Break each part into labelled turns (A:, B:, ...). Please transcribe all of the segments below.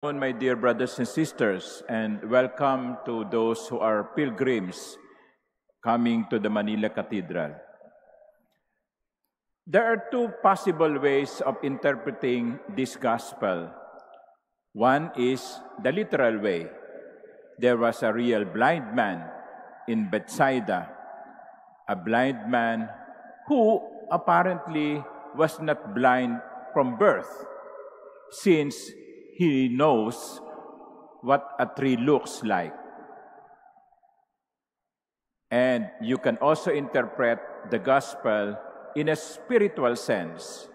A: My dear brothers and sisters, and welcome to those who are pilgrims coming to the Manila Cathedral. There are two possible ways of interpreting this gospel. One is the literal way. There was a real blind man in Bethsaida, a blind man who apparently was not blind from birth, since he knows what a tree looks like. And you can also interpret the gospel in a spiritual sense.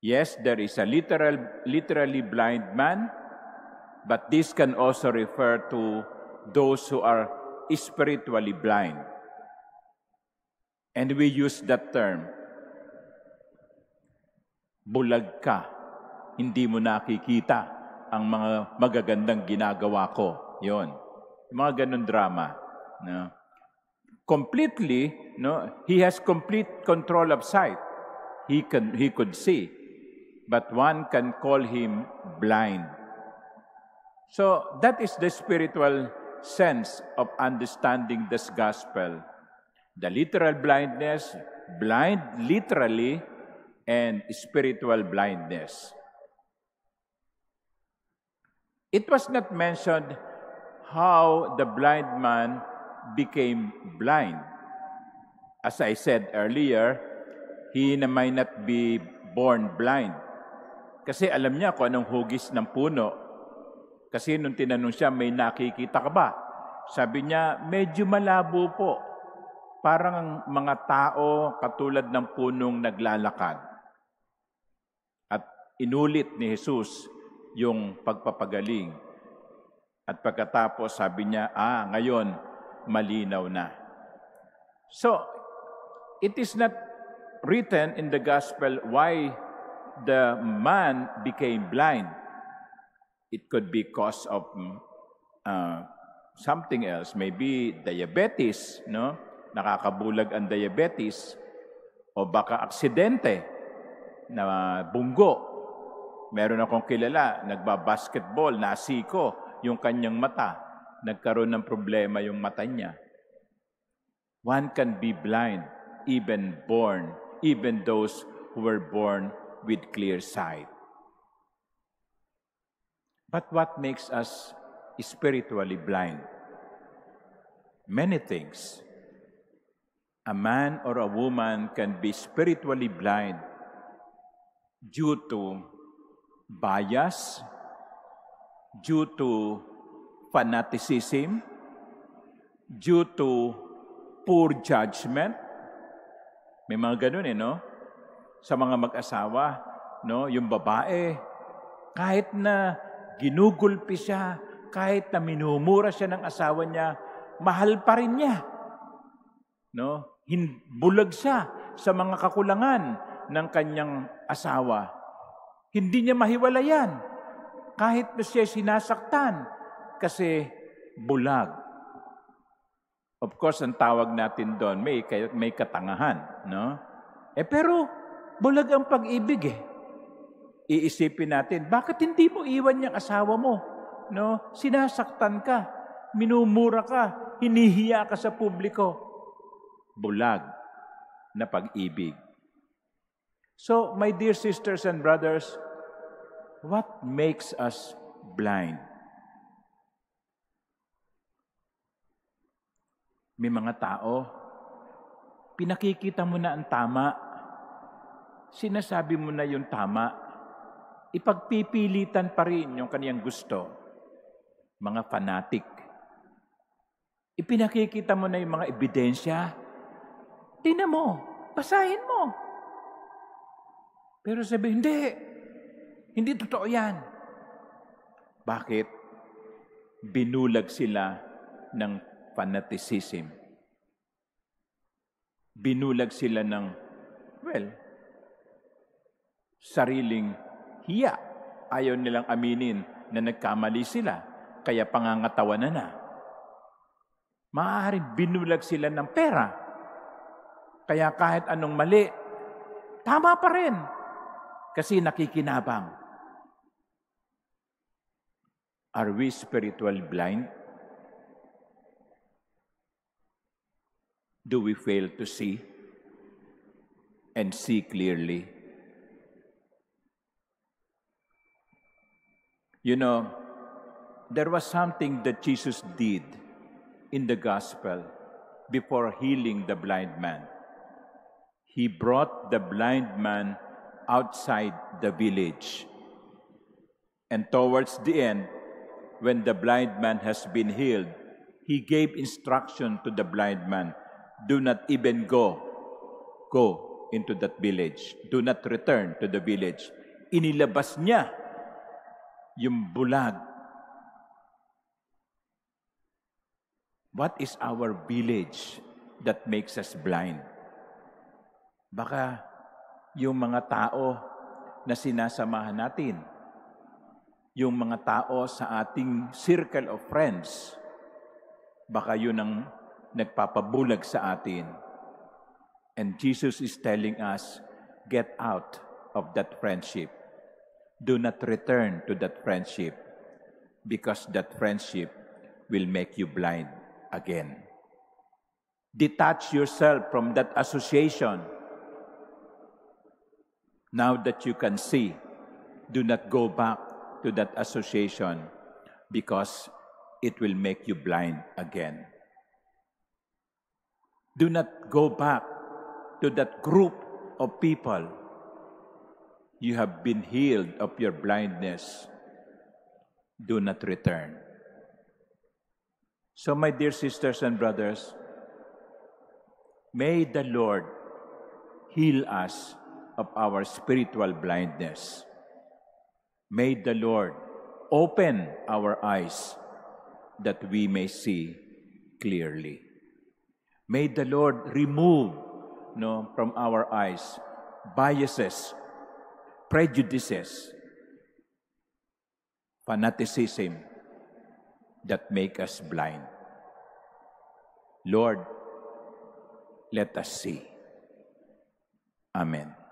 A: Yes, there is a literally blind man, but this can also refer to those who are spiritually blind. And we use that term, bulag ka. Hindi mo nakikita ang mga magagandang ginagawa ko. Yun. Mga ganun drama. No? Completely, no? He has complete control of sight. He could see. But one can call him blind. So that is the spiritual sense of understanding this gospel. The literal blindness, blind literally, and spiritual blindness. It was not mentioned how the blind man became blind. As I said earlier, he might not be born blind. Kasi alam niya kung anong hugis ng puno. Kasi nung tinanong siya, may nakikita ka ba? Sabi niya, medyo malabo po. Parang mga tao katulad ng punong naglalakad. At inulit ni Jesus yung pagpapagaling. At pagkatapos sabi niya, ngayon, malinaw na. So, it is not written in the gospel why the man became blind. It could be cause of something else. Maybe diabetes, no? Nakakabulag ang diabetes. O baka aksidente na bunggo. Meron akong kilala, nagbabasketball, nasiko yung kanyang mata. Nagkaroon ng problema yung mata niya. One can be blind, even those who were born with clear sight. But what makes us spiritually blind? Many things. A man or a woman can be spiritually blind due to bias, due to fanaticism, due to poor judgment. May mga ganun no? Sa mga mag-asawa, no? Yung babae, kahit na ginugulpi siya, kahit na minumura siya ng asawa niya, mahal pa rin niya. No? Bulag siya sa mga kakulangan ng kanyang asawa. Hindi niya mahiwalayan kahit na siya sinasaktan kasi bulag. Of course, ang tawag natin doon, may katangahan. No? Pero bulag ang pag-ibig Iisipin natin, bakit hindi mo iwan yung asawa mo? No? Sinasaktan ka, minumura ka, hinihiya ka sa publiko. Bulag na pag-ibig. So, my dear sisters and brothers, what makes us blind? May mga tao, pinakikita mo na ang tama, sinasabi mo na yung tama, ipagpipilitan pa rin yung kaniyang gusto. Mga fanatic. Ipinakikita mo na yung mga ebidensya, tingnan mo, basahin mo. Pero sabi, hindi totoo yan. Bakit? Binulag sila ng fanaticism. Binulag sila ng, sariling hiya. Ayaw nilang aminin na nagkamali sila, kaya pangangatawanan na. Maaaring binulag sila ng pera. Kaya kahit anong mali, tama pa rin. Kasi nakikinabang. Are we spiritually blind? Do we fail to see and see clearly? You know, there was something that Jesus did in the gospel before healing the blind man. He brought the blind man outside the village. And towards the end, when the blind man has been healed, he gave instruction to the blind man, do not even go into that village. Do not return to the village. Inilabas niya yung bulag. What is our village that makes us blind? Baka yung mga tao na sinasamahan natin, yung mga tao sa ating circle of friends, baka yun ang nagpapabulag sa atin. And Jesus is telling us, get out of that friendship. Do not return to that friendship because that friendship will make you blind again. Detach yourself from that association. Now that you can see, do not go back to that association because it will make you blind again. Do not go back to that group of people. You have been healed of your blindness. Do not return. So, my dear sisters and brothers, may the Lord heal us of our spiritual blindness. May the Lord open our eyes that we may see clearly. May the Lord remove from our eyes biases, prejudices, fanaticism that make us blind. Lord, let us see. Amen.